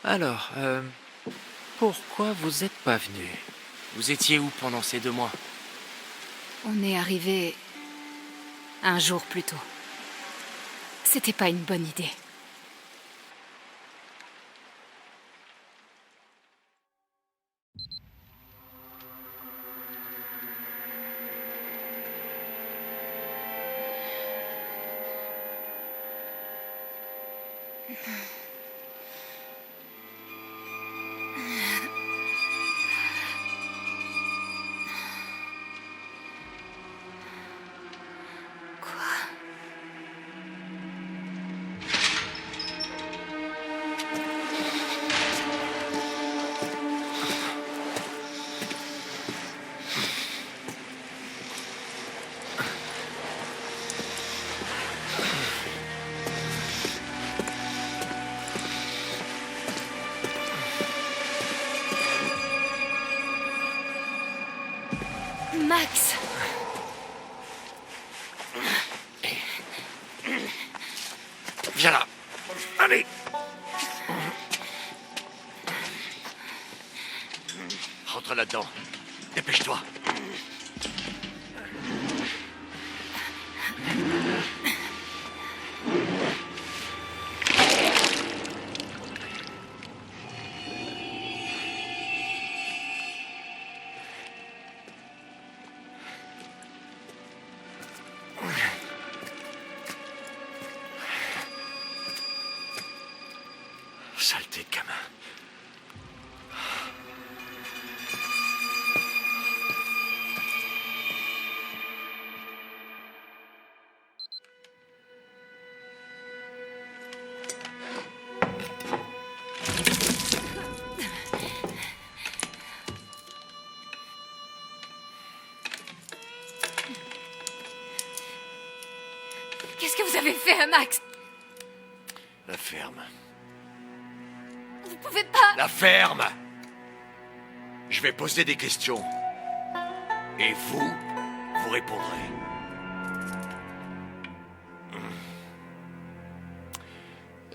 Alors, pourquoi vous êtes pas venu? Vous étiez où pendant ces 2 mois? On est arrivé un jour plus tôt. C'était pas une bonne idée. Max! Viens là. Allez. Rentre là-dedans. Dépêche-toi. Saleté de gamin. Qu'est-ce que vous avez fait à Max? La ferme. Vous pouvez pas... La ferme! Je vais poser des questions. Et vous répondrez.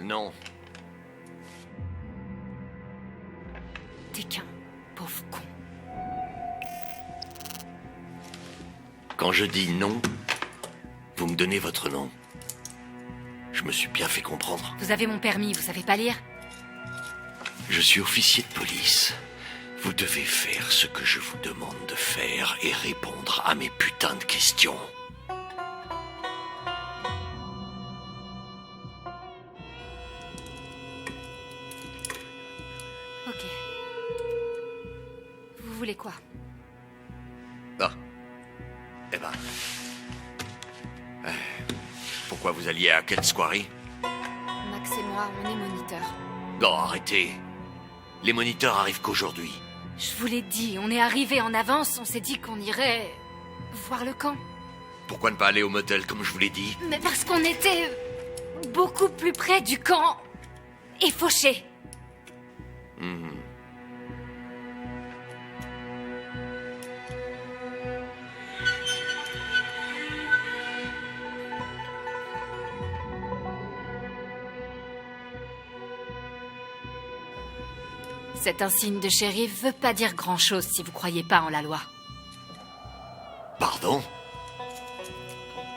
Non. T'es qu'un pauvre con. Quand je dis non, vous me donnez votre nom. Je me suis bien fait comprendre. Vous avez mon permis, vous savez pas lire? Je suis officier de police. Vous devez faire ce que je vous demande de faire et répondre à mes putains de questions. Ok. Vous voulez quoi? Ah. Eh ben. Pourquoi vous alliez à Kent's Quarry? Max et moi, on est moniteurs. Non, arrêtez. Les moniteurs arrivent qu'aujourd'hui. Je vous l'ai dit, on est arrivé en avance, on s'est dit qu'on irait... voir le camp. Pourquoi ne pas aller au motel comme je vous l'ai dit? Mais parce qu'on était... beaucoup plus près du camp... et fauché. Cet insigne de shérif veut pas dire grand-chose si vous croyez pas en la loi. Pardon?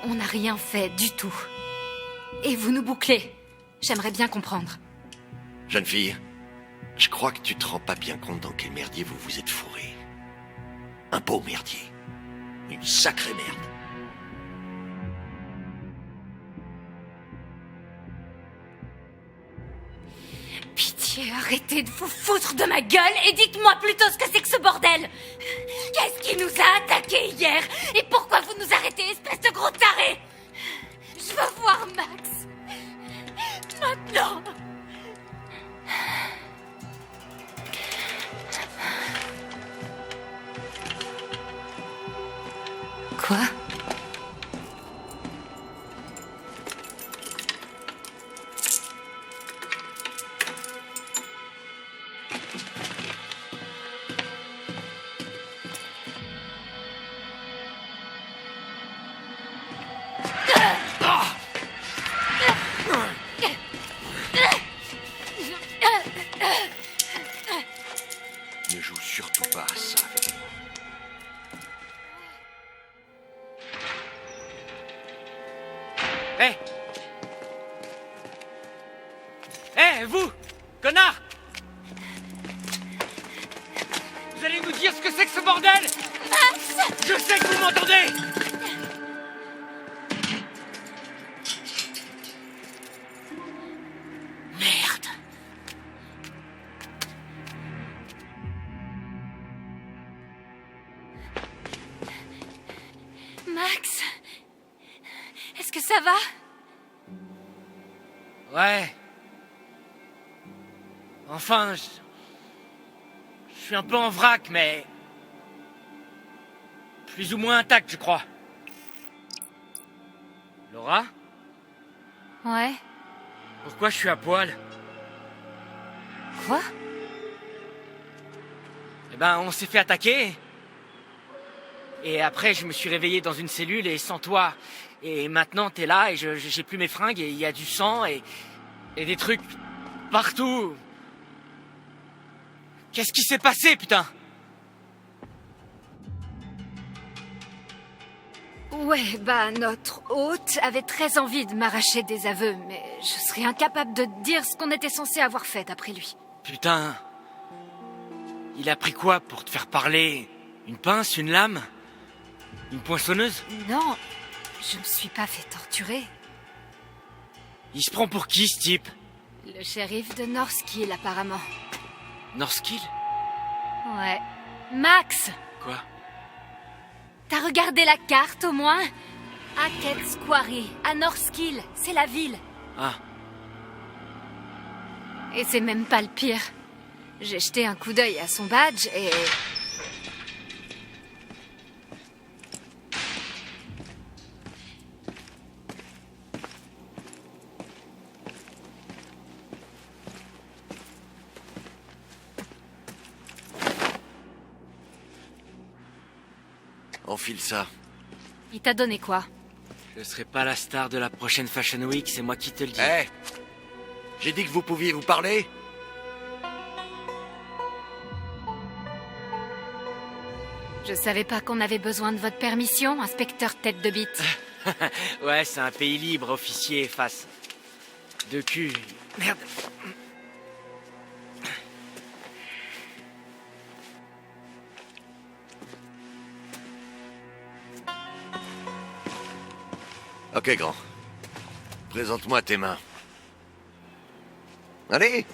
On n'a rien fait du tout. Et vous nous bouclez. J'aimerais bien comprendre. Jeune fille, je crois que tu te rends pas bien compte dans quel merdier vous vous êtes fourré. Un beau merdier. Une sacrée merde. Pitié, arrêtez de vous foutre de ma gueule et dites-moi plutôt ce que c'est que ce bordel. Qu'est-ce qui nous a attaqués hier? Et pourquoi vous nous arrêtez, espèce de gros taré? Je veux voir Max. Maintenant. Quoi? Hé, vous! Connard! Vous allez nous dire ce que c'est que ce bordel? Max! Je sais que vous m'entendez! Merde! Max? Est-ce que ça va? Ouais. Enfin, je suis un peu en vrac, mais... plus ou moins intact, je crois. Laura? Ouais. Pourquoi je suis à poil? Quoi? Eh ben, on s'est fait attaquer. Et après, je me suis réveillé dans une cellule et sans toi. Et maintenant, t'es là et j'ai plus mes fringues et il y a du sang et des trucs partout. Qu'est-ce qui s'est passé, putain? Ouais, bah notre hôte avait très envie de m'arracher des aveux, mais je serais incapable de te dire ce qu'on était censé avoir fait après lui. Putain. Il a pris quoi pour te faire parler? Une pince, une lame? Une poinçonneuse? Non, je me suis pas fait torturer. Il se prend pour qui, ce type? Le shérif de Northkill, apparemment. Northkill? Ouais. Max! Quoi? T'as regardé la carte, au moins? Hackett's Quarry, à Northkill, c'est la ville. Ah. Et c'est même pas le pire. J'ai jeté un coup d'œil à son badge et... Enfile ça. Il t'a donné quoi? Je serai pas la star de la prochaine Fashion Week, c'est moi qui te le dis. Hé! J'ai dit que vous pouviez vous parler? Je savais pas qu'on avait besoin de votre permission, inspecteur tête de bite. Ouais, c'est un pays libre, officier, face. De cul. Merde. Ok, grand. Présente-moi tes mains. Allez!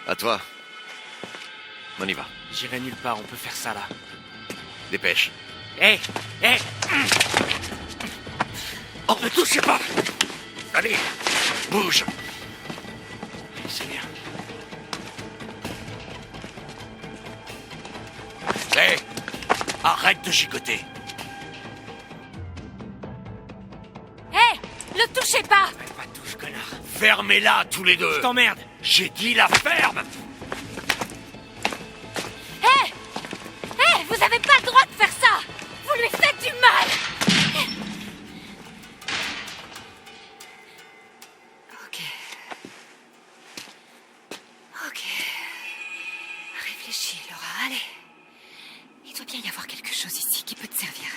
À toi. On y va. J'irai nulle part, on peut faire ça là. Dépêche. Hé! Hé! Oh, ne touchez pas! Allez! Bouge! C'est bien. Hé! Arrête de chicoter! Hé! Le touchez pas! Ouais, pas de touche, connard. Fermez-la, tous les deux! Je t'emmerde! J'ai dit la ferme! Hé! Hé! Vous avez pas le droit de faire ça! Vous lui faites du mal! Ok. Ok. Réfléchis, Laura, allez. Il doit bien y avoir quelque chose ici qui peut te servir.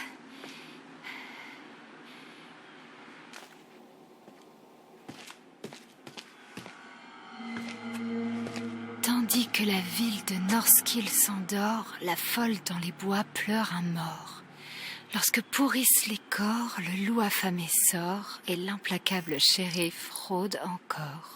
Tandis que la ville de Northkill s'endort, la folle dans les bois pleure un mort. Lorsque pourrissent les corps, le loup affamé sort et l'implacable shérif rôde encore.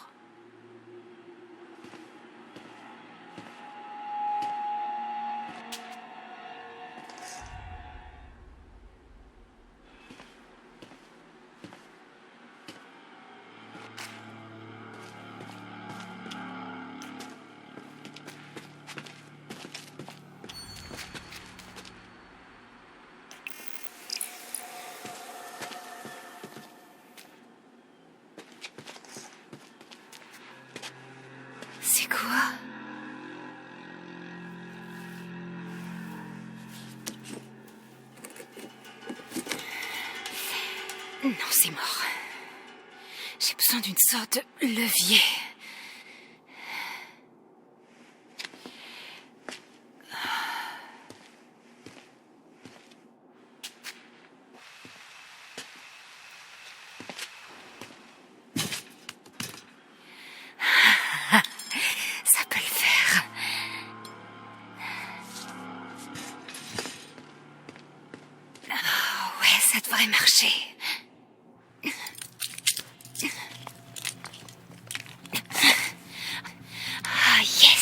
C'est quoi? Non, c'est mort. J'ai besoin d'une sorte de levier. chercher. Ah, yes!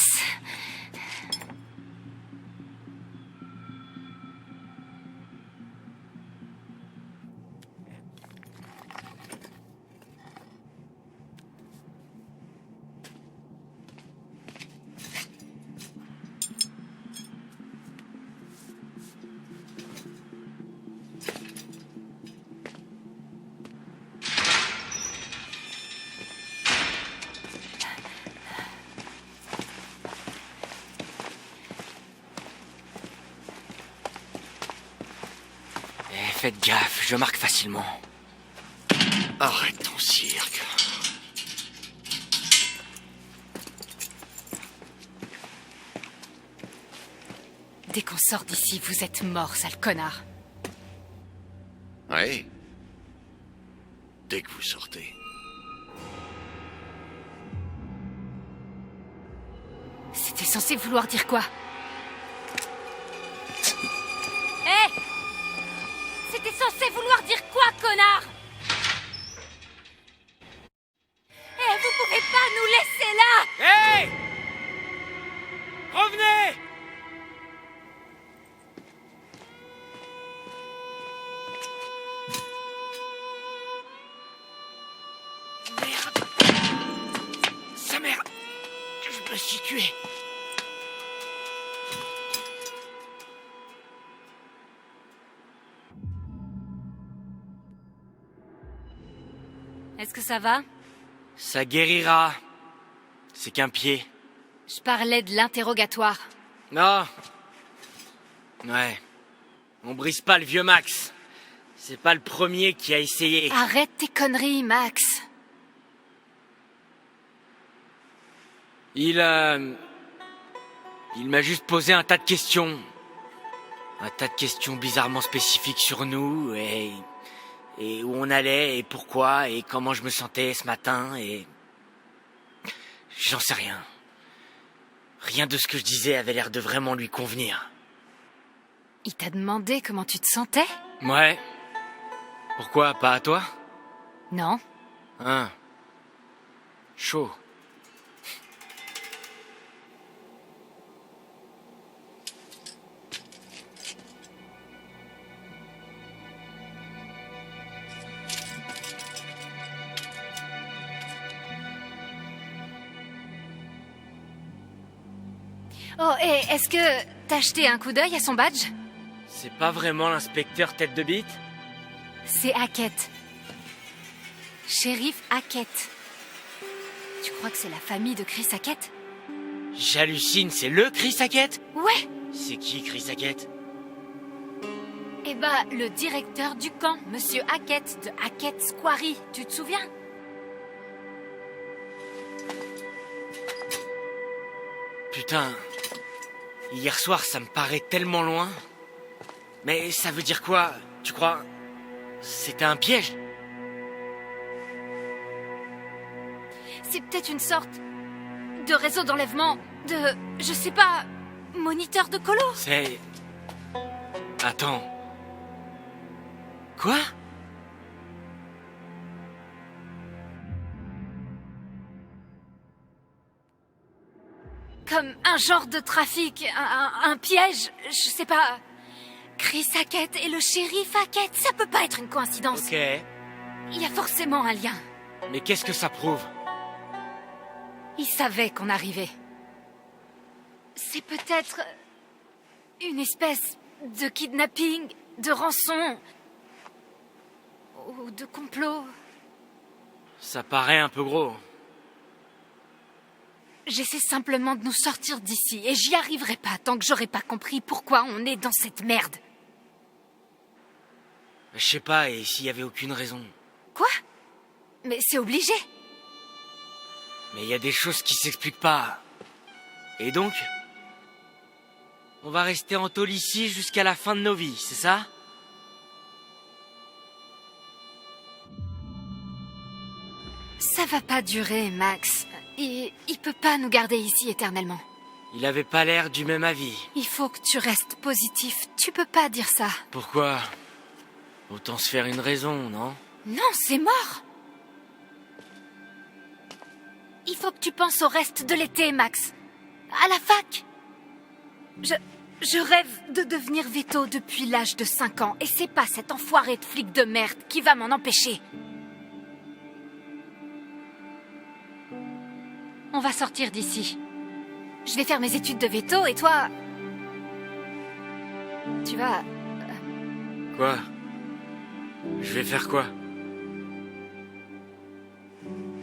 Faites gaffe, je marque facilement. Arrête ton cirque. Dès qu'on sort d'ici, vous êtes mort, sale connard. Ouais. Dès que vous sortez. C'était censé vouloir dire quoi? Hé! C'était censé vouloir dire quoi, connard? Eh, vous pouvez pas nous laisser là! Hey! Revenez! Merde! Sa mère! Je me suis tué! Est-ce que ça va? Ça guérira. C'est qu'un pied. Je parlais de l'interrogatoire. Non. Ouais. On brise pas le vieux Max. C'est pas le premier qui a essayé. Arrête tes conneries, Max. Il m'a juste posé un tas de questions. Un tas de questions bizarrement spécifiques sur nous et où on allait et pourquoi et comment je me sentais ce matin et... J'en sais rien. Rien de ce que je disais avait l'air de vraiment lui convenir. Il t'a demandé comment tu te sentais? Ouais. Pourquoi, pas à toi? Non. Hein. Chaud. Oh, et est-ce que t'as jeté un coup d'œil à son badge? C'est pas vraiment l'inspecteur tête de bite? C'est Hackett. Shérif Hackett. Tu crois que c'est la famille de Chris Hackett? J'hallucine, c'est le Chris Hackett? Ouais. C'est qui Chris Hackett? Eh ben, le directeur du camp, Monsieur Hackett de Hackett's Quarry. Tu te souviens? Putain. Hier soir, ça me paraît tellement loin. Mais ça veut dire quoi, tu crois? C'était un piège? C'est peut-être une sorte de réseau d'enlèvement, de, je sais pas, moniteur de colo. C'est... Attends. Quoi? Comme un genre de trafic, un piège, je sais pas. Chris Hackett et le shérif Hackett, ça peut pas être une coïncidence. Ok. Il y a forcément un lien. Mais qu'est-ce que ça prouve? Ils savaient qu'on arrivait. C'est peut-être une espèce de kidnapping, de rançon, ou de complot. Ça paraît un peu gros. J'essaie simplement de nous sortir d'ici, et j'y arriverai pas tant que j'aurai pas compris pourquoi on est dans cette merde. Je sais pas, et s'il y avait aucune raison? Quoi? Mais c'est obligé. Mais il y a des choses qui s'expliquent pas. Et donc? On va rester en tôle ici jusqu'à la fin de nos vies, c'est ça? Ça va pas durer, Max. Il peut pas nous garder ici éternellement. Il avait pas l'air du même avis. Il faut que tu restes positif. Tu peux pas dire ça. Pourquoi? Autant se faire une raison, non? Non, c'est mort. Il faut que tu penses au reste de l'été, Max. À la fac. Je rêve de devenir veto depuis l'âge de 5 ans, et c'est pas cet enfoiré de flic de merde qui va m'en empêcher. On va sortir d'ici. Je vais faire mes études de veto, et toi... Tu vas... Quoi? Je vais faire quoi?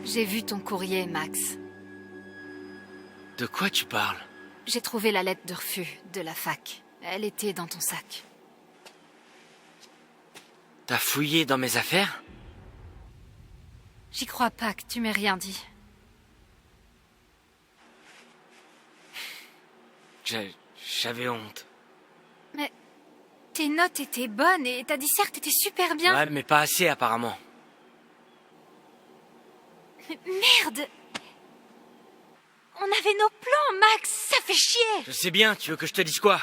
J'ai vu ton courrier, Max. De quoi tu parles? J'ai trouvé la lettre de refus de la fac. Elle était dans ton sac. T'as fouillé dans mes affaires? J'y crois pas que tu m'aies rien dit. J'avais honte. Mais tes notes étaient bonnes et ta disserte était super bien. Ouais, mais pas assez apparemment. Mais merde! On avait nos plans, Max! Ça fait chier! Je sais bien, tu veux que je te dise quoi?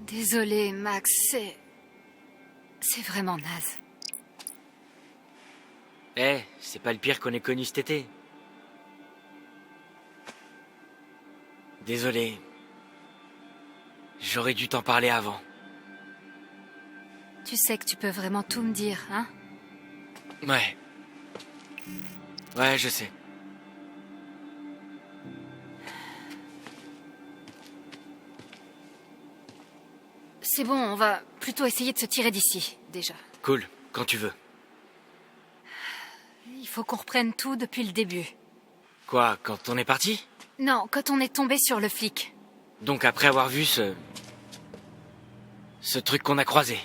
Désolée, Max, c'est vraiment naze. C'est pas le pire qu'on ait connu cet été. Désolé. J'aurais dû t'en parler avant. Tu sais que tu peux vraiment tout me dire, hein? Ouais. Ouais, je sais. C'est bon, on va plutôt essayer de se tirer d'ici, déjà. Cool, quand tu veux. Il faut qu'on reprenne tout depuis le début. Quoi, quand on est parti? Non, quand on est tombé sur le flic. Donc après avoir vu ce truc qu'on a croisé.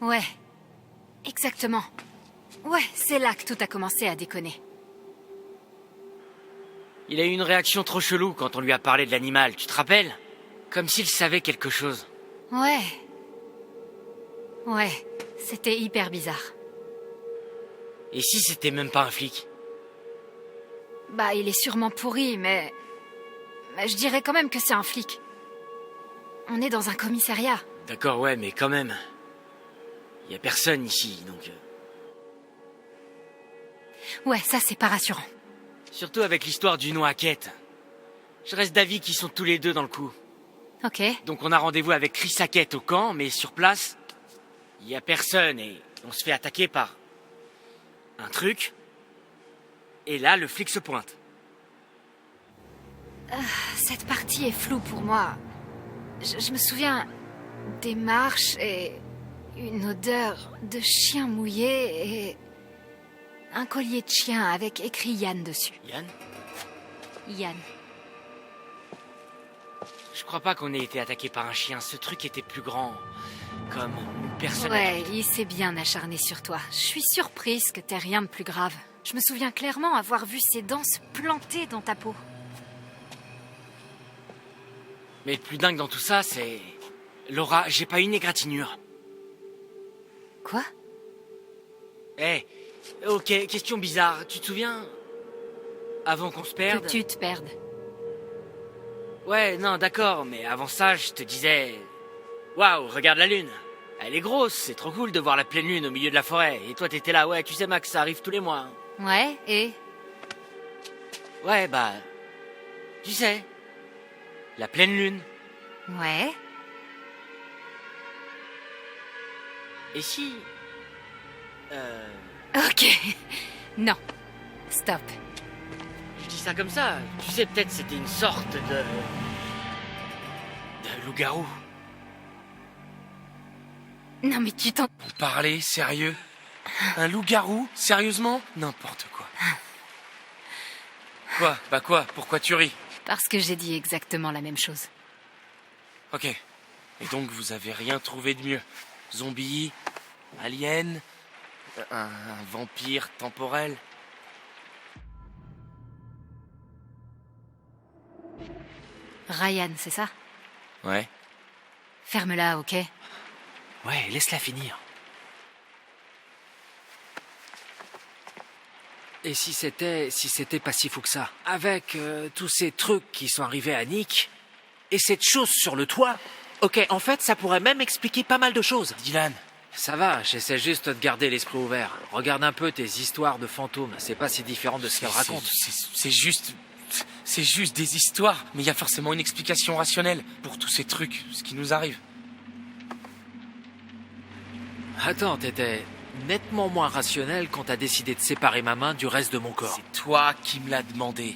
Ouais, exactement. Ouais, c'est là que tout a commencé à déconner. Il a eu une réaction trop chelou quand on lui a parlé de l'animal, tu te rappelles? Comme s'il savait quelque chose. Ouais. Ouais, c'était hyper bizarre. Et si c'était même pas un flic? Bah, il est sûrement pourri, mais je dirais quand même que c'est un flic. On est dans un commissariat. D'accord, ouais, mais quand même. Y a personne ici, donc... Ouais, ça c'est pas rassurant. Surtout avec l'histoire du nom Hackett. Je reste d'avis qu'ils sont tous les deux dans le coup. Ok. Donc on a rendez-vous avec Chris Hackett au camp, mais sur place, y a personne et on se fait attaquer par... un truc. Et là, le flic se pointe. Cette partie est floue pour moi. Je me souviens des marches et une odeur de chien mouillé et un collier de chien avec écrit Yann dessus. Yann? Yann. Je crois pas qu'on ait été attaqué par un chien. Ce truc était plus grand. Comme une personne... Ouais, il s'est bien acharné sur toi. Je suis surprise que t'aies rien de plus grave. Je me souviens clairement avoir vu ses dents se planter dans ta peau. Mais le plus dingue dans tout ça, c'est... Laura, j'ai pas une égratignure. Quoi? Ok, question bizarre. Tu te souviens? Avant qu'on se perde... Que tu te perdes. Ouais, non, d'accord, mais avant ça, je te disais... Waouh, regarde la lune. Elle est grosse, c'est trop cool de voir la pleine lune au milieu de la forêt. Et toi, t'étais là, ouais, tu sais, Max, ça arrive tous les mois. Ouais, et? Ouais, bah... Tu sais... La pleine lune. Ouais. Et si... Ok. Non. Stop. Je dis ça comme ça. Tu sais, peut-être c'était une sorte de loup-garou. Non mais tu t'en... Vous parlez sérieux? Un loup-garou? Sérieusement? N'importe quoi. Quoi? Bah quoi? Pourquoi tu ris? Parce que j'ai dit exactement la même chose. Ok. Et donc vous avez rien trouvé de mieux? Zombie? Alien? Un vampire temporel? Ryan, c'est ça? Ouais. Ferme-la, ok? Ouais, laisse-la finir. Et si c'était pas si fou que ça? Avec tous ces trucs qui sont arrivés à Nick, et cette chose sur le toit. Ok, en fait, ça pourrait même expliquer pas mal de choses. Dylan, Ça va, j'essaie juste de garder l'esprit ouvert. Regarde un peu tes histoires de fantômes, c'est pas si différent de ce qu'elles racontent. c'est juste... C'est juste des histoires, mais il y a forcément une explication rationnelle pour tous ces trucs, ce qui nous arrive. Attends, t'étais nettement moins rationnel quand t'as décidé de séparer ma main du reste de mon corps. C'est toi qui me l'as demandé.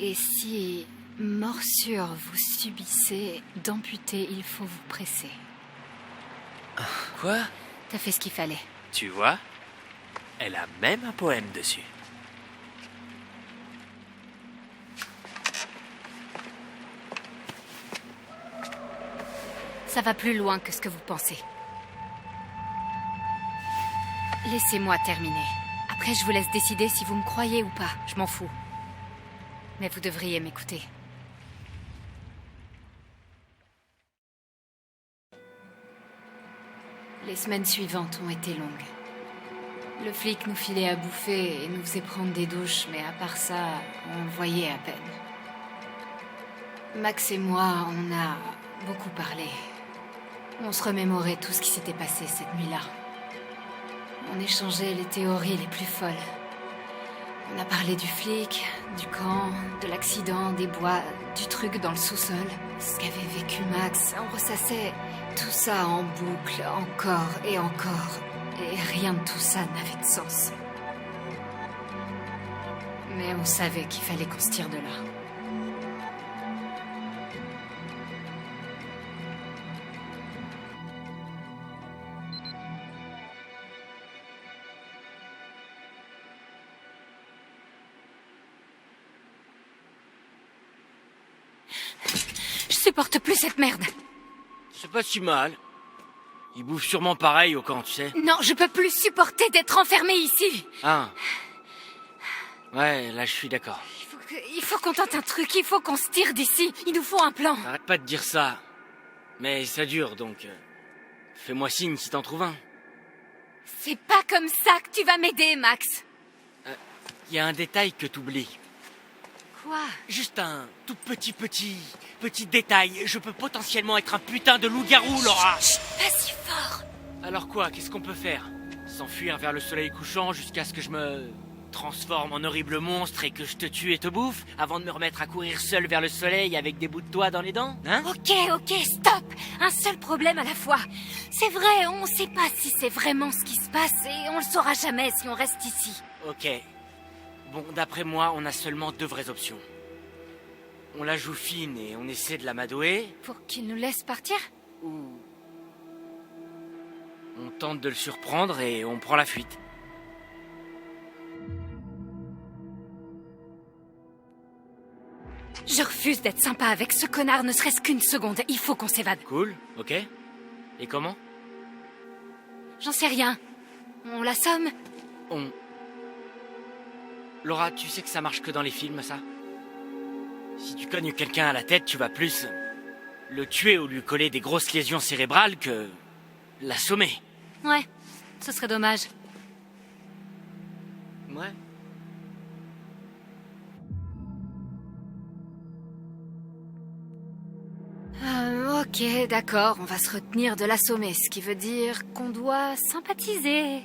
Et si, morsure, vous subissez d'amputer, il faut vous presser. Quoi? T'as fait ce qu'il fallait. Tu vois? Elle a même un poème dessus. Ça va plus loin que ce que vous pensez. Laissez-moi terminer. Après, je vous laisse décider si vous me croyez ou pas. Je m'en fous. Mais vous devriez m'écouter. Les semaines suivantes ont été longues. Le flic nous filait à bouffer et nous faisait prendre des douches, mais à part ça, on le voyait à peine. Max et moi, on a beaucoup parlé. On se remémorait tout ce qui s'était passé cette nuit-là. On échangeait les théories les plus folles. On a parlé du flic, du camp, de l'accident, des bois, du truc dans le sous-sol. Ce qu'avait vécu Max, on ressassait tout ça en boucle, encore et encore. Et rien de tout ça n'avait de sens. Mais on savait qu'il fallait qu'on se tire de là. Je supporte plus cette merde. C'est pas si mal. Ils bouffent sûrement pareil au camp, tu sais. Non, je peux plus supporter d'être enfermée ici. Ah. Ouais, là je suis d'accord. Il faut qu'on tente un truc, il faut qu'on se tire d'ici. Il nous faut un plan. Arrête pas de dire ça. Mais ça dure, donc... fais-moi signe si t'en trouves un. C'est pas comme ça que tu vas m'aider, Max. Il y a un détail que t'oublies. Quoi? Juste un tout petit détail. Je peux potentiellement être un putain de loup-garou, Laura. Pas si fort. Alors quoi, qu'est-ce qu'on peut faire? S'enfuir vers le soleil couchant jusqu'à ce que je me transforme en horrible monstre et que je te tue et te bouffe avant de me remettre à courir seul vers le soleil avec des bouts de toit dans les dents? Hein? Ok, stop. Un seul problème à la fois. C'est vrai, on sait pas si c'est vraiment ce qui se passe et on le saura jamais si on reste ici. Ok. Bon, d'après moi, on a seulement deux vraies options. On la joue fine et on essaie de l'amadouer, Pour qu'il nous laisse partir? ou... on tente de le surprendre et on prend la fuite. Je refuse d'être sympa avec ce connard, ne serait-ce qu'une seconde. Il faut qu'on s'évade. Cool, ok. Et comment? J'en sais rien. On l'assomme? On... Laura, tu sais que ça marche que dans les films, ça? Si tu cognes quelqu'un à la tête, tu vas plus le tuer ou lui coller des grosses lésions cérébrales que l'assommer. Ouais, ce serait dommage. Ouais. Ok, d'accord, on va se retenir de l'assommer, ce qui veut dire qu'on doit sympathiser.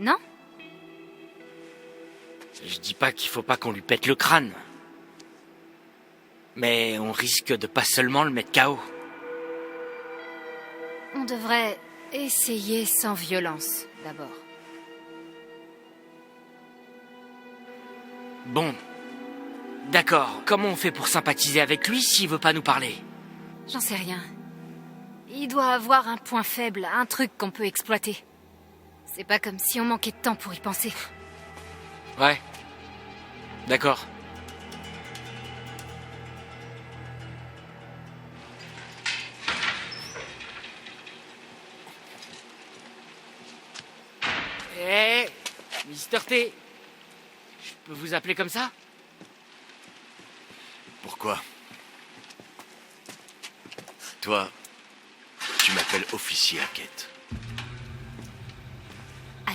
Non? Je dis pas qu'il faut pas qu'on lui pète le crâne. Mais on risque de pas seulement le mettre KO. On devrait essayer sans violence, d'abord. Bon. D'accord. Comment on fait pour sympathiser avec lui s'il veut pas nous parler? J'en sais rien. Il doit avoir un point faible, un truc qu'on peut exploiter. C'est pas comme si on manquait de temps pour y penser. Ouais. D'accord. Hé, Mister T. Je peux vous appeler comme ça? Pourquoi? Toi, tu m'appelles officier Hackett.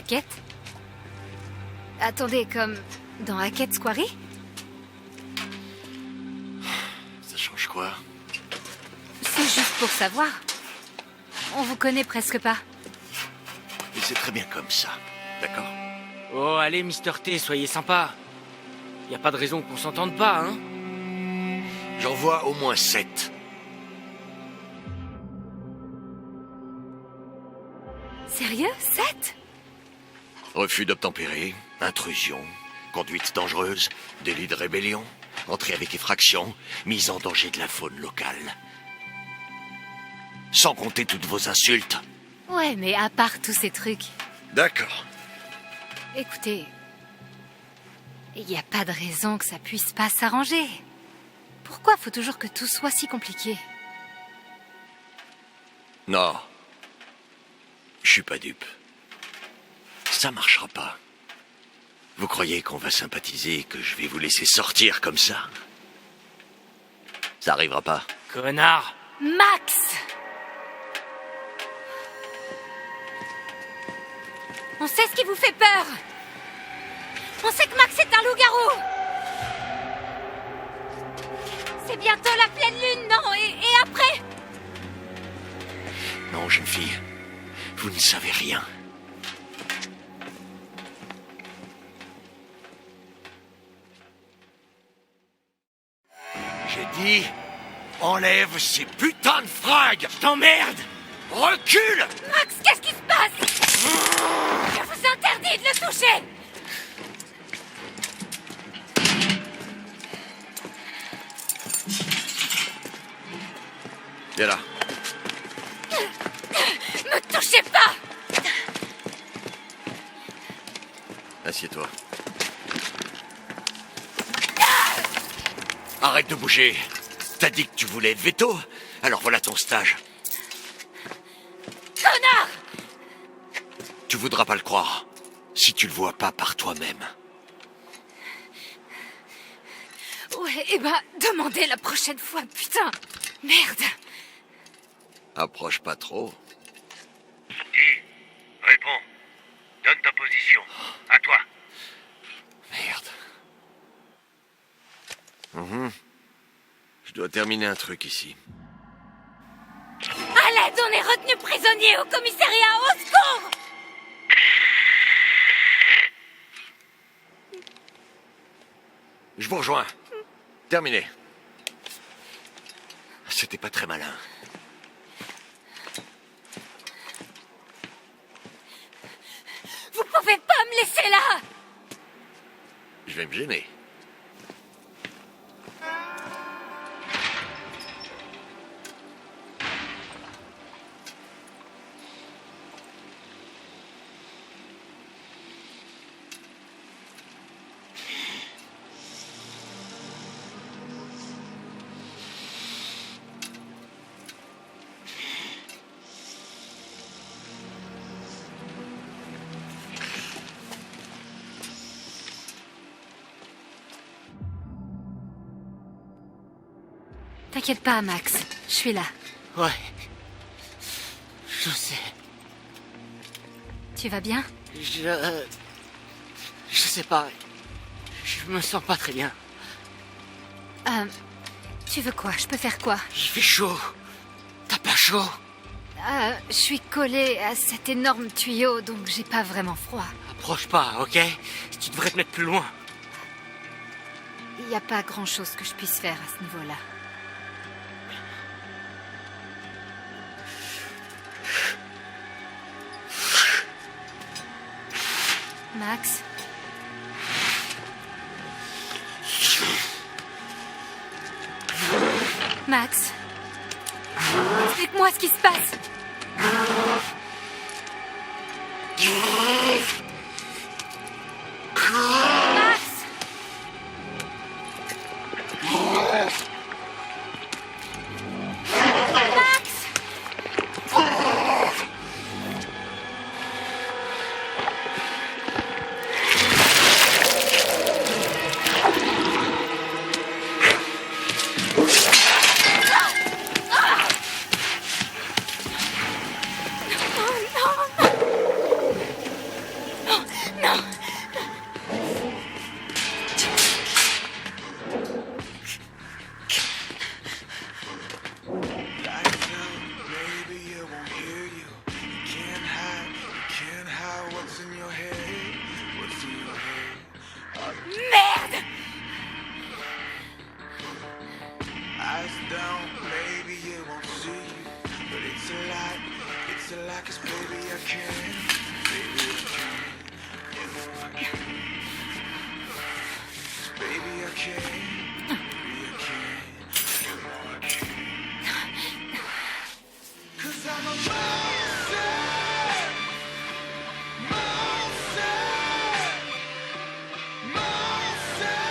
Hackett? Attendez, comme dans Hackett Quarry? Ça change quoi? C'est juste pour savoir. On vous connaît presque pas. Et c'est très bien comme ça, d'accord? Oh, allez, Mr. T, soyez sympa. Y a pas de raison qu'on s'entende pas, hein? J'en vois au moins 7. Sérieux? 7? Refus d'obtempérer, intrusion, conduite dangereuse, délit de rébellion, entrée avec effraction, mise en danger de la faune locale. Sans compter toutes vos insultes. Ouais, mais à part tous ces trucs... D'accord. Écoutez... Il n'y a pas de raison que ça puisse pas s'arranger. Pourquoi faut toujours que tout soit si compliqué? Non. Je suis pas dupe. Ça marchera pas. Vous croyez qu'on va sympathiser et que je vais vous laisser sortir comme ça? Ça arrivera pas. Connard! Max! On sait ce qui vous fait peur! On sait que Max est un loup-garou! C'est bientôt la pleine lune, non? Et après? Non, jeune fille. Vous ne savez rien. J'ai dit, enlève ces putains de fringues. Je t'emmerde. Recule. Max, qu'est-ce qui se passe? Je vous interdis de le toucher! Viens là. Me touchez pas! Assieds-toi. Arrête de bouger. T'as dit que tu voulais être veto? Alors voilà ton stage. Connard! Tu voudras pas le croire si tu le vois pas par toi-même. Ouais, eh ben, demandez la prochaine fois, putain! Merde! Approche pas trop. Dis, réponds. Donne ta position. À toi. Merde. Je dois terminer un truc ici. À l'aide, on est retenu prisonnier au commissariat! Au secours! Je vous rejoins. Terminé. C'était pas très malin. Vous pouvez pas me laisser là! Je vais me gêner. T'inquiète pas, Max. Je suis là. Ouais. Je sais. Tu vas bien? Je sais pas. Je me sens pas très bien. Tu veux quoi? Je peux faire quoi? Il fait chaud. T'as pas chaud? Je suis collée à cet énorme tuyau, donc j'ai pas vraiment froid. Approche pas, ok? Tu devrais te mettre plus loin. Il n'y a pas grand-chose que je puisse faire à ce niveau-là. Max? Max? Explique-moi ce qui se passe. Max? Max? Oh non!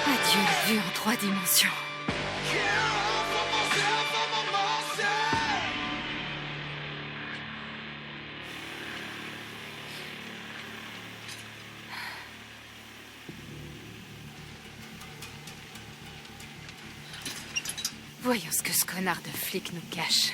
Adieu la vue en 3 dimensions. Voyons ce que ce connard de flic nous cache.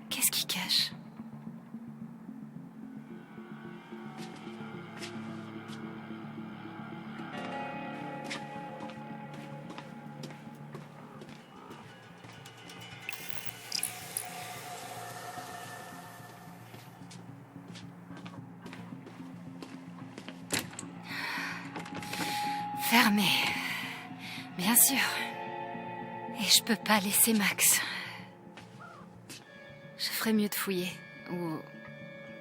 Qu'est-ce qu'il cache? Fermé. Bien sûr. Et je peux pas laisser Max. Je ferais mieux de fouiller. Ou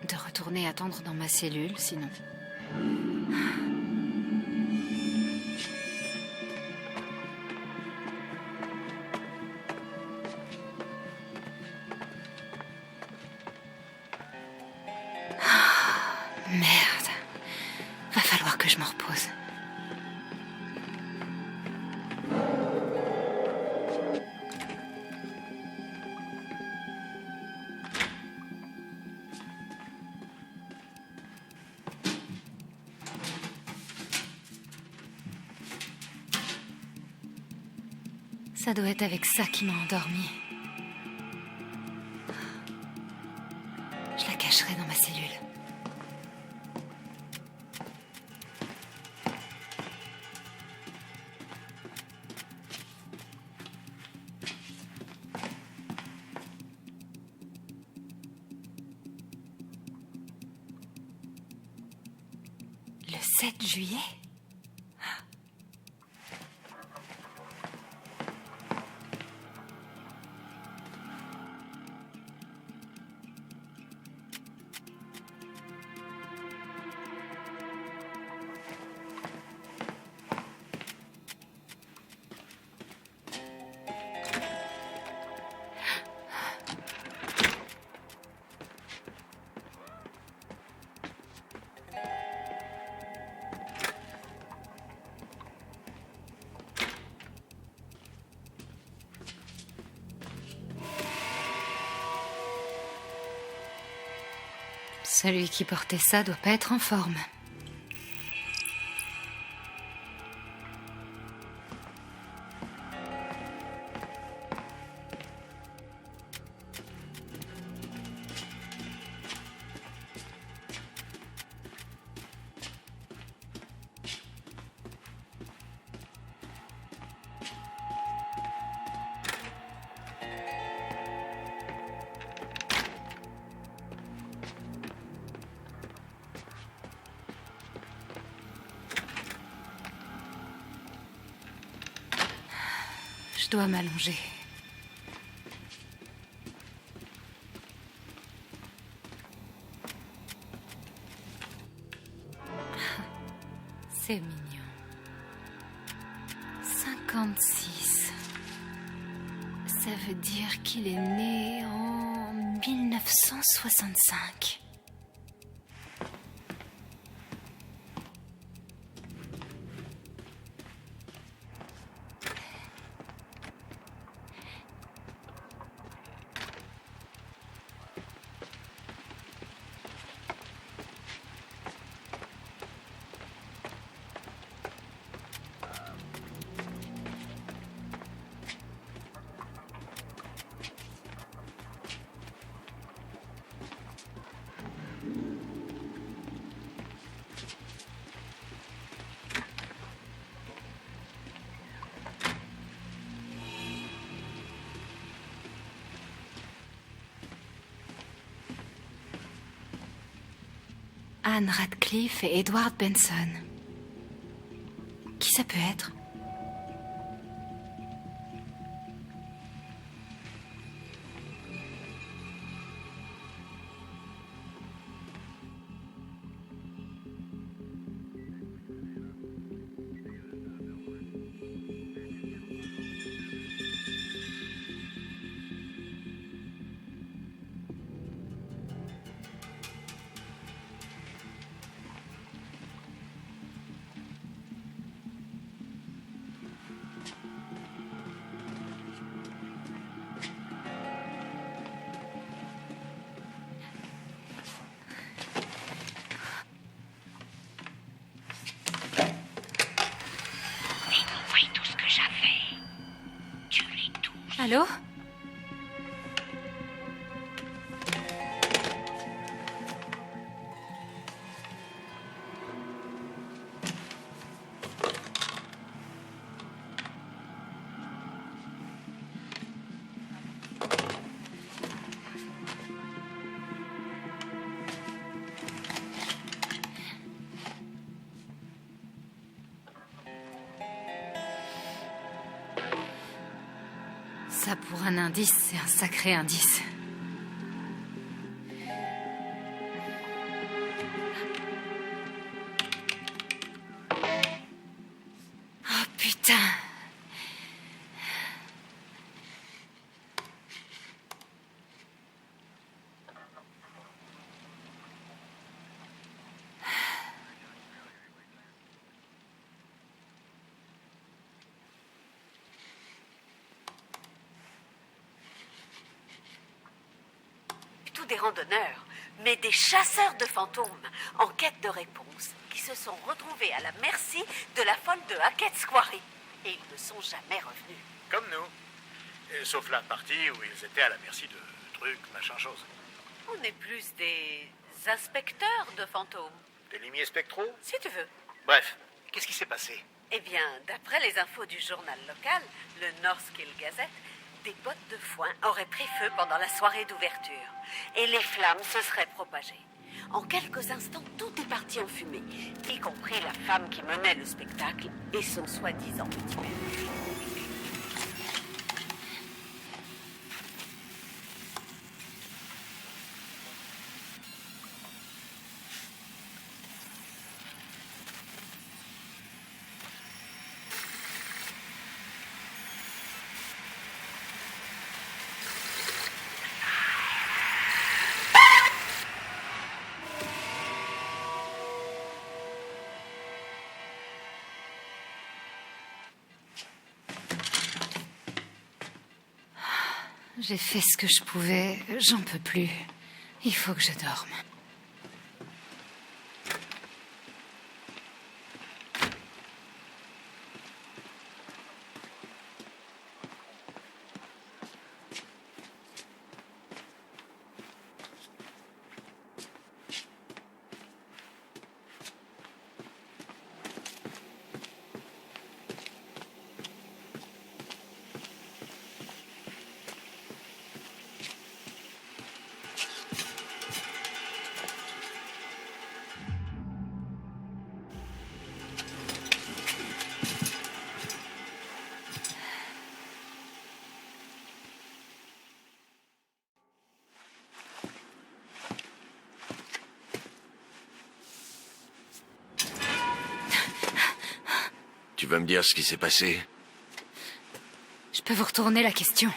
de retourner attendre dans ma cellule, sinon. Merde. Va falloir que je me repose. Ça doit être avec ça qui m'a endormie. Je la cacherai dans ma cellule. Le 7 juillet ? Celui qui portait ça doit pas être en forme. Je dois m'allonger. C'est mignon. 5 56. Ça veut dire qu'il est né en 1965. Anne Radcliffe et Edward Benson. Qui ça peut être? Allô? Ça, pour un indice, c'est un sacré indice. Oh, putain! Des randonneurs, mais des chasseurs de fantômes en quête de réponses qui se sont retrouvés à la merci de la folle de Hackett's Quarry. Et ils ne sont jamais revenus. Comme nous. Sauf la partie où ils étaient à la merci de trucs, machin chose. On est plus des inspecteurs de fantômes. Des limiers spectraux? Si tu veux. Bref, qu'est-ce qui s'est passé? Eh bien, d'après les infos du journal local, le Northkill Gazette, des bottes de foin auraient pris feu pendant la soirée d'ouverture. Et les flammes se seraient propagées. En quelques instants, tout est parti en fumée, y compris la femme qui menait le spectacle et son soi-disant petit bébé. J'ai fait ce que je pouvais, j'en peux plus. Il faut que je dorme. Tu vas me dire ce qui s'est passé? Je peux vous retourner la question.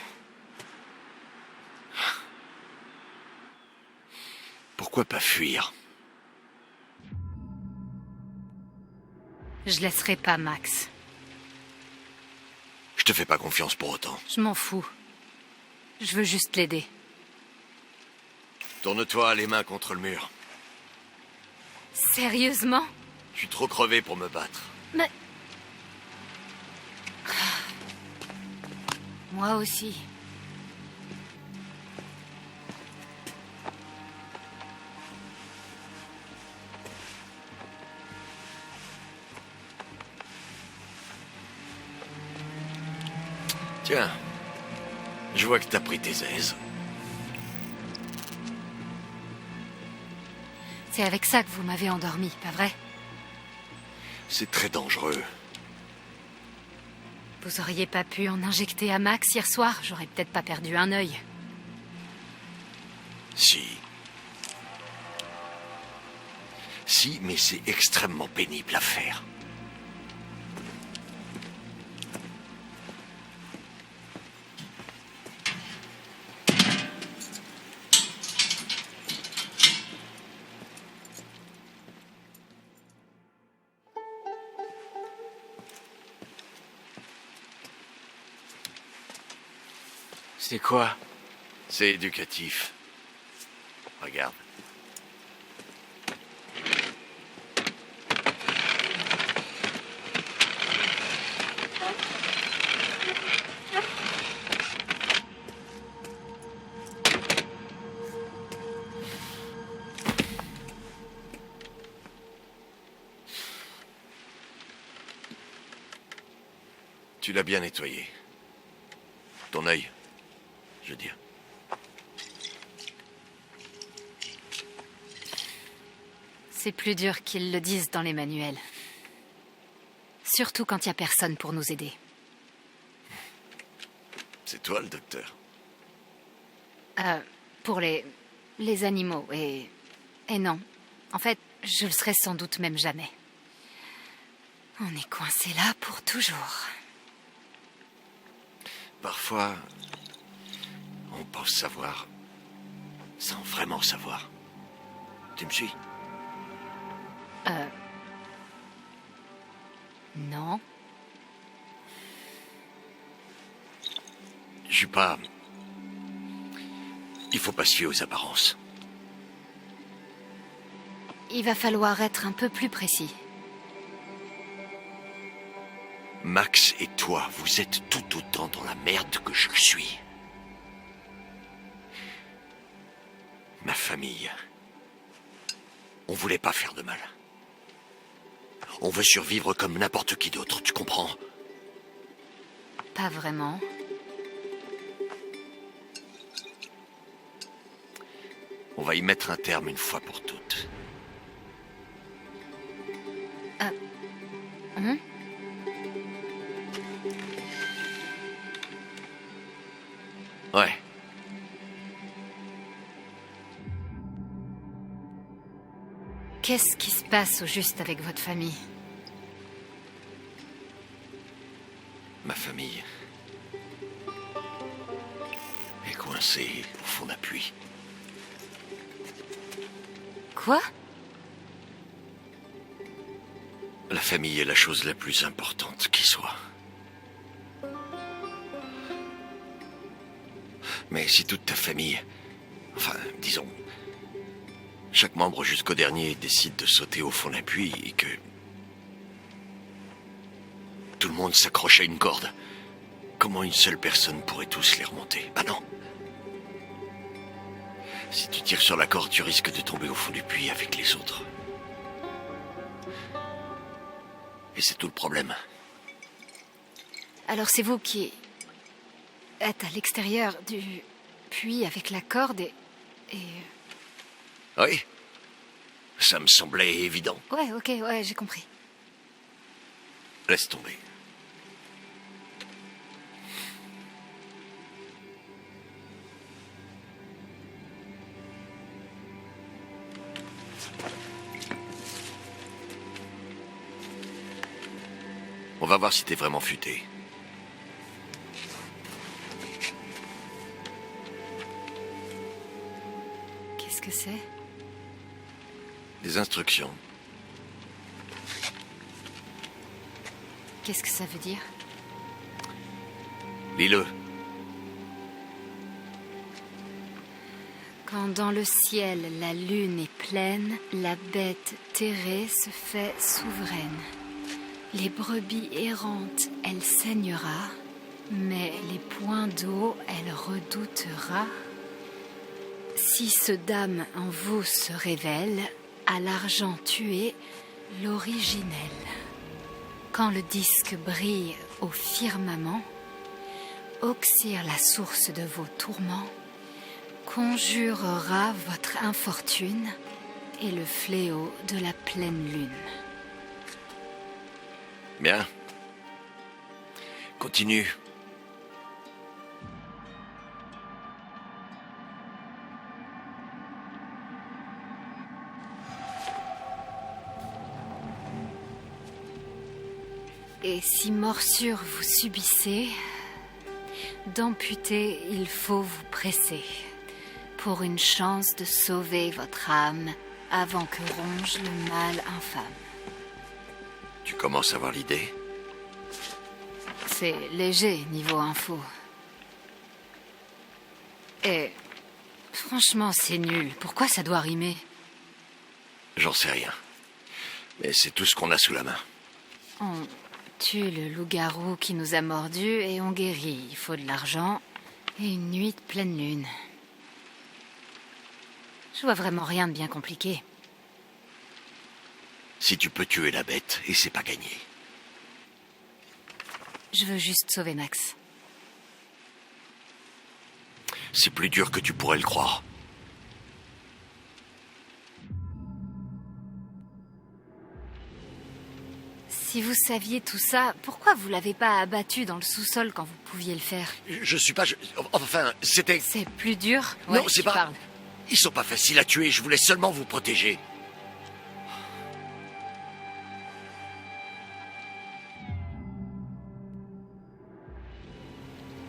Pourquoi pas fuir? Je laisserai pas Max. Je te fais pas confiance pour autant. Je m'en fous. Je veux juste l'aider. Tourne-toi les mains contre le mur. Sérieusement? Je suis trop crevé pour me battre. Mais... Moi aussi. Tiens, je vois que t'as pris tes aises. C'est avec ça que vous m'avez endormi, pas vrai? C'est très dangereux. Vous auriez pas pu en injecter à Max hier soir? J'aurais peut-être pas perdu un œil. Si. Si, mais c'est extrêmement pénible à faire. C'est quoi? C'est éducatif. Regarde. Tu l'as bien nettoyé. Ton œil, je veux dire. C'est plus dur qu'ils le disent dans les manuels. Surtout quand il y a personne pour nous aider. C'est toi le docteur. Pour les animaux et non. En fait, je le serai sans doute même jamais. On est coincé là pour toujours. Parfois, on pense savoir sans vraiment savoir. Tu me suis? Non. Je suis pas... Il faut pas se fier aux apparences. Il va falloir être un peu plus précis. Max et toi, vous êtes tout autant dans la merde que je le suis. Ma famille. On voulait pas faire de mal. On veut survivre comme n'importe qui d'autre, tu comprends? Pas vraiment. On va y mettre un terme une fois pour toutes. Ouais. Qu'est-ce qui se passe au juste avec votre famille? Ma famille est coincée au fond d'un puits. Quoi? La famille est la chose la plus importante qui soit. Mais si toute ta famille, enfin, disons, chaque membre jusqu'au dernier décide de sauter au fond d'un puits et que tout le monde s'accroche à une corde, comment une seule personne pourrait tous les remonter? Ah non. Si tu tires sur la corde, tu risques de tomber au fond du puits avec les autres. Et c'est tout le problème. Alors c'est vous qui êtes à l'extérieur du puits avec la corde et... Oui. Ça me semblait évident. Ouais, ok, ouais, j'ai compris. Laisse tomber. On va voir si t'es vraiment futé. que c'est? Des instructions. Qu'est-ce que ça veut dire? Lis-le. Quand dans le ciel la lune est pleine, la bête terrée se fait souveraine. Les brebis errantes, elle saignera, mais les points d'eau, elle redoutera. Si ce dame en vous se révèle, à l'argent tué, l'originel. Quand le disque brille au firmament, oxyre la source de vos tourments, conjurera votre infortune et le fléau de la pleine lune. Bien. Continue. Et si morsure vous subissez, d'amputer il faut vous presser, pour une chance de sauver votre âme avant que ronge le mal infâme. Tu commences à avoir l'idée? C'est léger niveau info. Et franchement, c'est nul. Pourquoi ça doit rimer? J'en sais rien. Mais c'est tout ce qu'on a sous la main. On tue le loup-garou qui nous a mordus et on guérit. Il faut de l'argent et une nuit de pleine lune. Je vois vraiment rien de bien compliqué. Si tu peux tuer la bête, et c'est pas gagné. Je veux juste sauver Max. C'est plus dur que tu pourrais le croire. Si vous saviez tout ça, pourquoi vous l'avez pas abattu dans le sous-sol quand vous pouviez le faire? Je suis pas... Enfin, c'était... C'est plus dur? Non, Ouais, c'est tu pas... parles. Ils sont pas faciles à tuer, je voulais seulement vous protéger.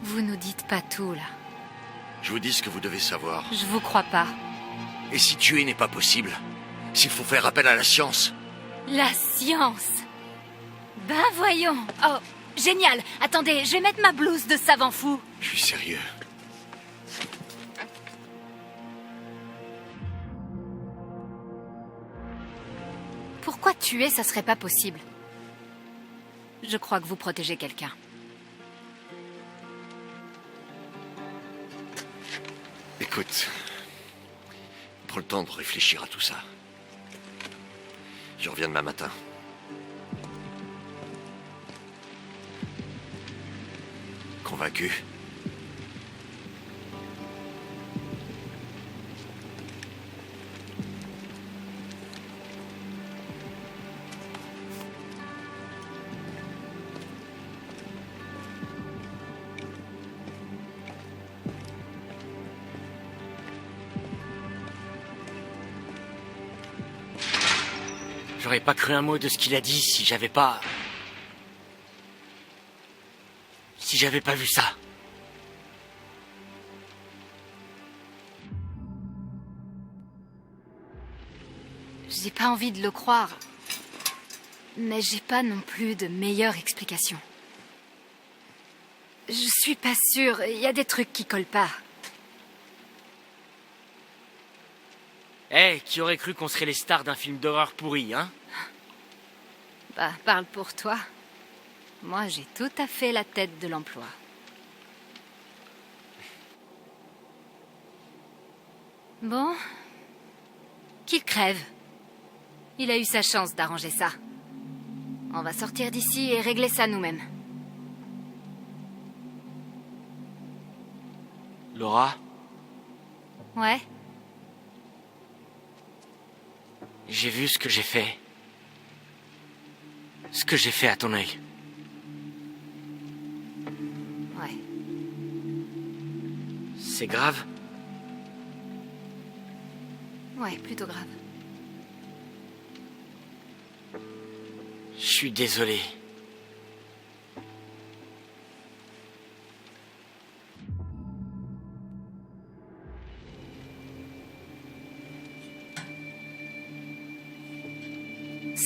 Vous nous dites pas tout, là. Je vous dis ce que vous devez savoir. Je vous crois pas. Et si tuer n'est pas possible, s'il faut faire appel à la science, La science. Ben voyons. Oh, génial. Attendez, je vais mettre ma blouse de savant fou. je suis sérieux. Pourquoi tuer, ça serait pas possible? Je crois que vous protégez quelqu'un. Écoute, prends le temps de réfléchir à tout ça. Je reviens demain matin. Convaincu? J'aurais pas cru un mot de ce qu'il a dit si j'avais pas... Si j'avais pas vu ça. J'ai pas envie de le croire. Mais j'ai pas non plus de meilleure explication. Je suis pas sûre. Il y a des trucs qui collent pas. Eh, qui aurait cru qu'on serait les stars d'un film d'horreur pourri, hein? Bah, parle pour toi. Moi, j'ai tout à fait la tête de l'emploi. Bon. Qu'il crève. Il a eu sa chance d'arranger ça. On va sortir d'ici et régler ça nous-mêmes. Laura, Ouais? j'ai vu ce que j'ai fait. Ce que j'ai fait à ton œil. Ouais. C'est grave? Ouais, plutôt grave. Je suis désolé.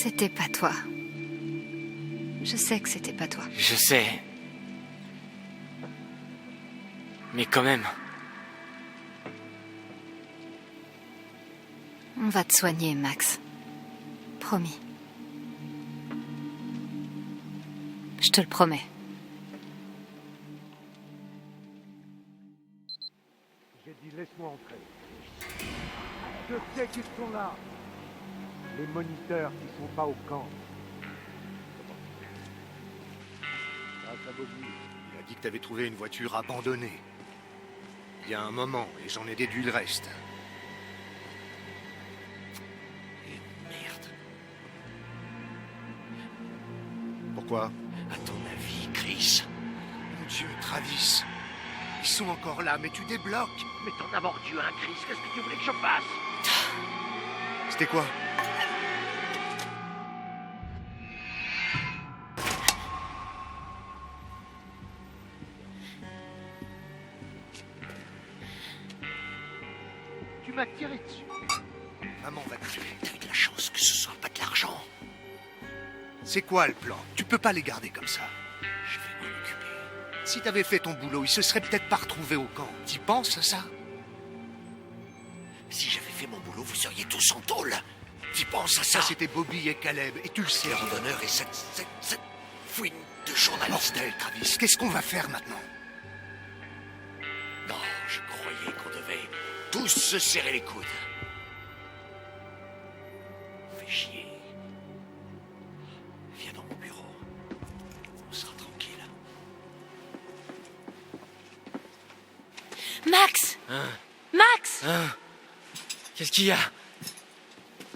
C'était pas toi. Je sais que c'était pas toi. Je sais. Mais quand même. On va te soigner, Max. Promis. Je te le promets. J'ai dit laisse-moi entrer. Je sais qu'ils sont là. Les moniteurs qui sont pas au camp. Grâce à Bobby. Il a dit que t'avais trouvé une voiture abandonnée. Il y a un moment, et j'en ai déduit le reste. Et merde. Pourquoi? À ton avis, Chris? Mon Dieu, Travis. Ils sont encore là, mais tu débloques. Mais t'en as mordu un, Chris. Qu'est-ce que tu voulais que je fasse? C'était quoi? Tu m'as tiré dessus. Maman va te tuer. T'as eu de la chance que ce soit pas de l'argent. C'est quoi le plan? Tu peux pas les garder comme ça. Je vais m'en occuper. Si t'avais fait ton boulot, ils se seraient peut-être pas retrouvés au camp. T'y penses à ça? Si j'avais fait mon boulot, vous seriez tous en tôle. T'y penses à ça? Ça, c'était Bobby et Caleb, et tu le sais. Le randonneur et cette fouine de journaliste. Bordel, Travis, qu'est-ce qu'on va faire maintenant? Non, je croyais qu'on devait tous se serrer les coudes. Fais chier. Viens dans mon bureau. On sera tranquille. Max! Hein? Max! Hein? Qu'est-ce qu'il y a?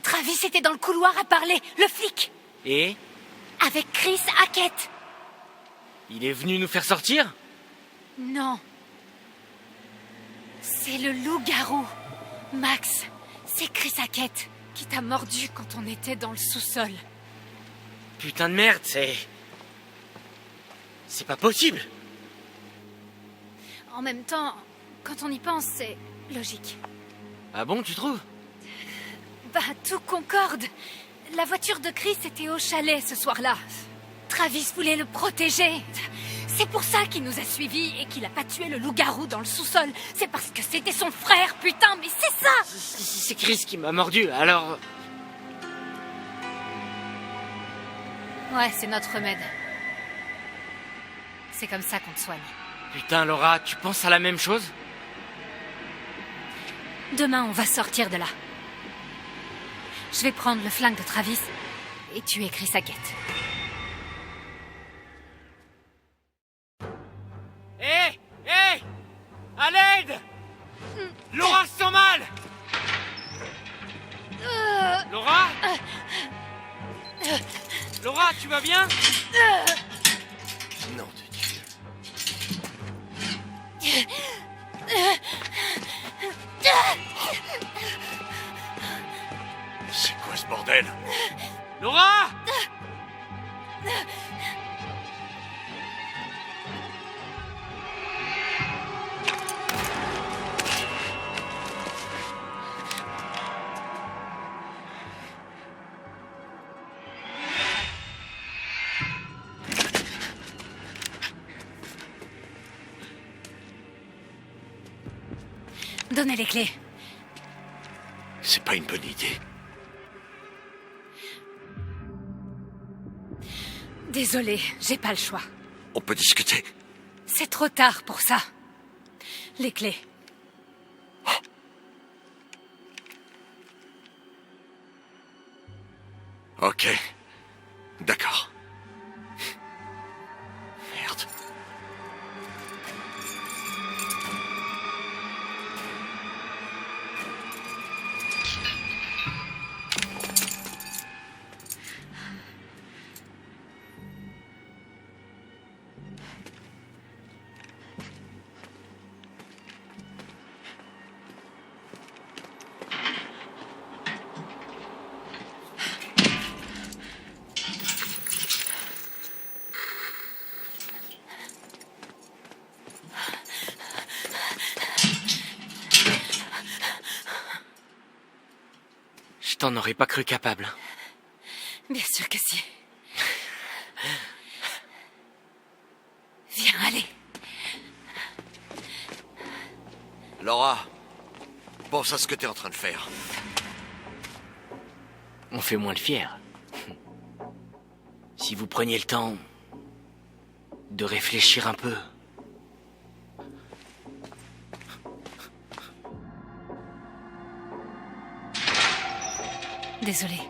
Travis était dans le couloir à parler, le flic! Et? Avec Chris Hackett! Il est venu nous faire sortir? Non. C'est le loup-garou. Max, c'est Chris Hackett qui t'a mordu quand on était dans le sous-sol. Putain de merde, c'est pas possible. En même temps, quand on y pense, c'est logique. Ah bon, tu trouves? Bah, tout concorde. La voiture de Chris était au chalet ce soir-là. Travis voulait le protéger. C'est pour ça qu'il nous a suivis et qu'il a pas tué le loup-garou dans le sous-sol. C'est parce que c'était son frère, putain, mais c'est ça! C'est Chris qui m'a mordu, alors... Ouais, c'est notre remède. C'est comme ça qu'on te soigne. Putain, Laura, tu penses à la même chose? Demain, on va sortir de là. Je vais prendre le flingue de Travis et tuer Chris Hackett. Hé! Hé! À l'aide! Laura se sent mal! Laura? Laura, tu vas bien? Nom de Dieu. C'est quoi ce bordel? Laura! Donnez les clés. C'est pas une bonne idée. Désolée, j'ai pas le choix. On peut discuter. C'est trop tard pour ça. Les clés. Ok. D'accord. Merde. Je t'en aurais pas cru capable. Bien sûr que si. Viens, allez. Laura, pense à ce que t'es en train de faire. On fait moins le fier. Si vous preniez le temps de réfléchir un peu. Désolée.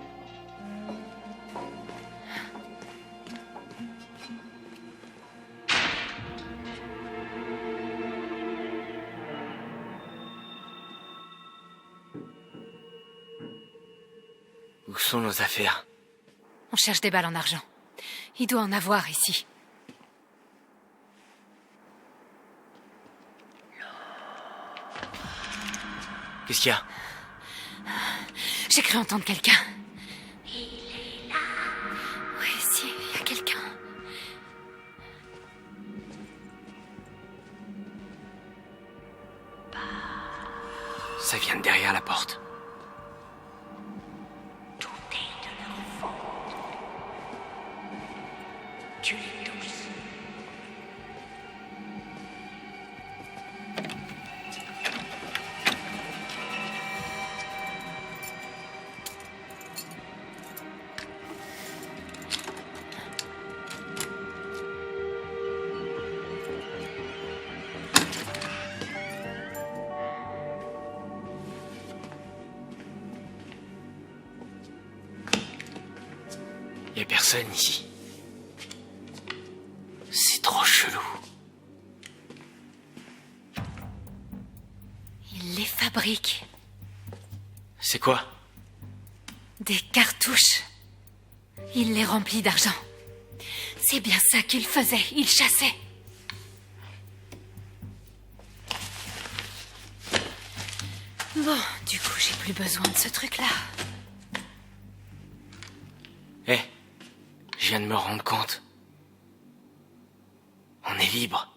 Où sont nos affaires? On cherche des balles en argent. Il doit en avoir ici. Qu'est-ce qu'il y a? J'ai cru entendre quelqu'un. Il est là. Oui, si, il y a quelqu'un. Ça vient de derrière la porte. Tout est de leur faute. Tu les tous. Y a personne ici. C'est trop chelou. Il les fabrique. C'est quoi? Des cartouches. Il les remplit d'argent. C'est bien ça qu'il faisait. Il chassait. Bon, du coup, j'ai plus besoin de ce truc-là. Eh, je viens de me rendre compte. On est libre.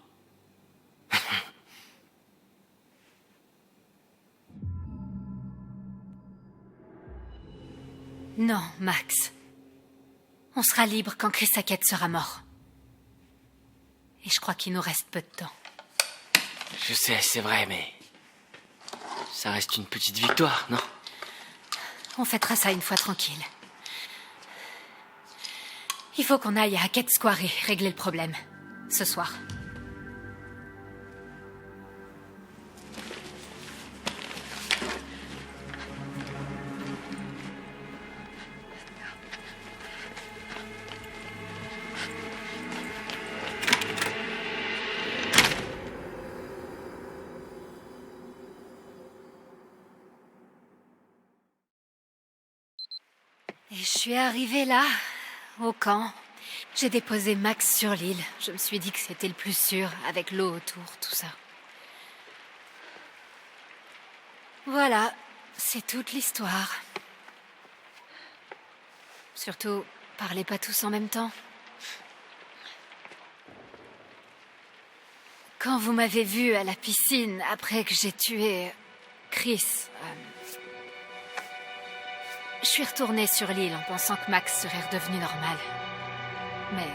Non, Max. On sera libre quand Chris Hackett sera mort. Et je crois qu'il nous reste peu de temps. Je sais, c'est vrai, mais... ça reste une petite victoire, non? On fêtera ça une fois tranquille. Il faut qu'on aille à Hackett Square et régler le problème. Ce soir. Et je suis arrivée là, au camp. J'ai déposé Max sur l'île. Je me suis dit que c'était le plus sûr, avec l'eau autour, tout ça. Voilà, c'est toute l'histoire. Surtout, parlez pas tous en même temps. Quand vous m'avez vue à la piscine après que j'ai tué Chris, je suis retournée sur l'île en pensant que Max serait redevenu normal. Mais...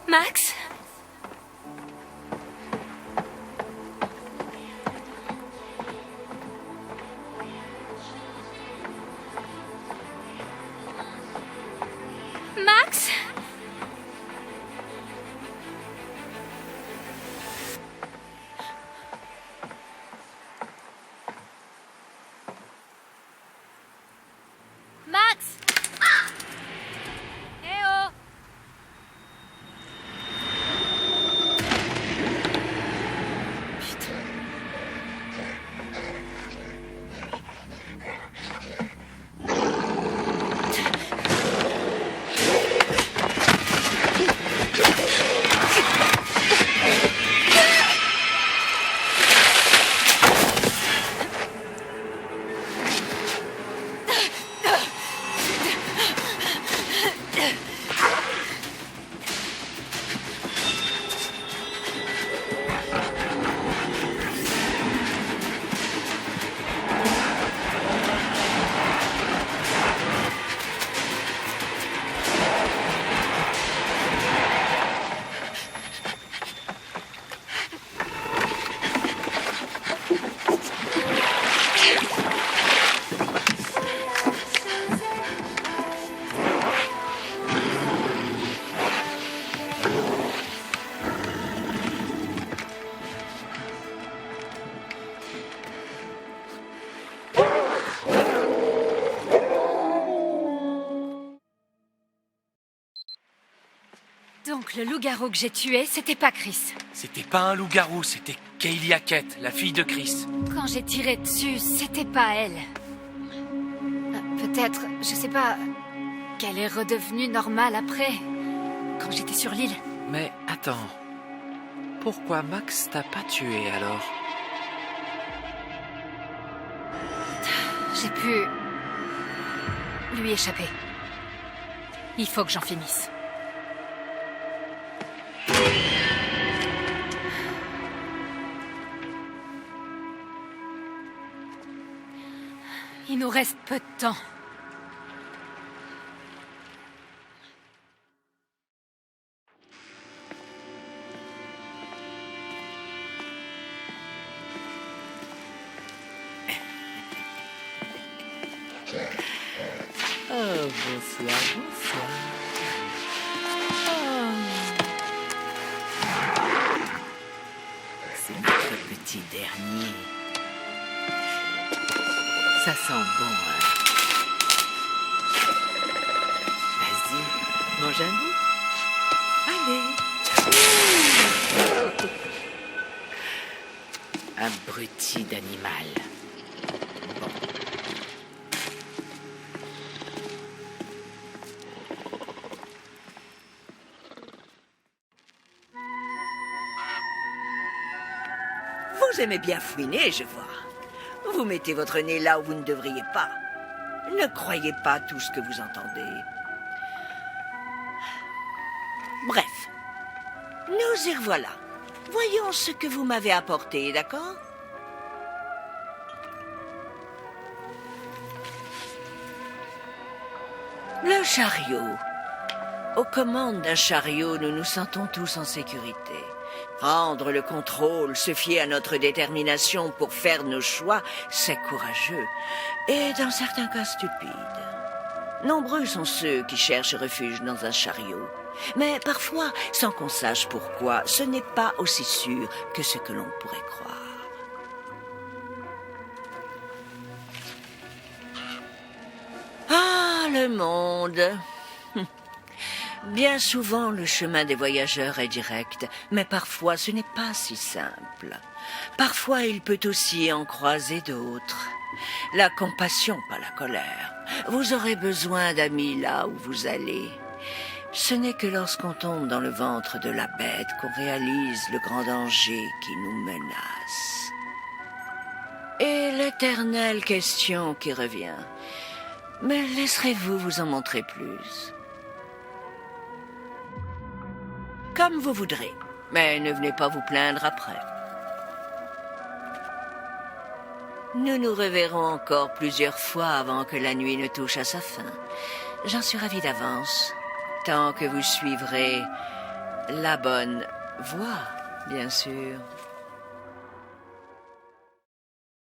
Max? Max? Donc le loup-garou que j'ai tué, c'était pas Chris. C'était pas un loup-garou, c'était Kaylee Hackett, la fille de Chris. Quand j'ai tiré dessus, c'était pas elle. Peut-être, je sais pas, qu'elle est redevenue normale après, quand j'étais sur l'île. Mais attends, pourquoi Max t'a pas tué alors? J'ai pu lui échapper. Il faut que j'en finisse. Il nous reste peu de temps. Oh, bonsoir, bonsoir. C'est notre petit dernier. Ça sent bon, hein? Vas-y, mange un bout. Allez. Abruti d'animal. Bon. Vous aimez bien fouiner, je vois. Vous mettez votre nez là où vous ne devriez pas. Ne croyez pas tout ce que vous entendez. Bref, nous y revoilà. Voyons ce que vous m'avez apporté, d'accord? Le chariot. Aux commandes d'un chariot, nous nous sentons tous en sécurité. Prendre le contrôle, se fier à notre détermination pour faire nos choix, c'est courageux. Et dans certains cas stupide. Nombreux sont ceux qui cherchent refuge dans un chariot. Mais parfois, sans qu'on sache pourquoi, ce n'est pas aussi sûr que ce que l'on pourrait croire. Ah, le monde! Bien souvent, le chemin des voyageurs est direct, mais parfois ce n'est pas si simple. Parfois, il peut aussi en croiser d'autres. La compassion, pas la colère. Vous aurez besoin d'amis là où vous allez. Ce n'est que lorsqu'on tombe dans le ventre de la bête qu'on réalise le grand danger qui nous menace. Et l'éternelle question qui revient. Mais laisserez-vous vous en montrer plus ? Comme vous voudrez, mais ne venez pas vous plaindre après. Nous nous reverrons encore plusieurs fois avant que la nuit ne touche à sa fin. J'en suis ravie d'avance, tant que vous suivrez la bonne voie, bien sûr.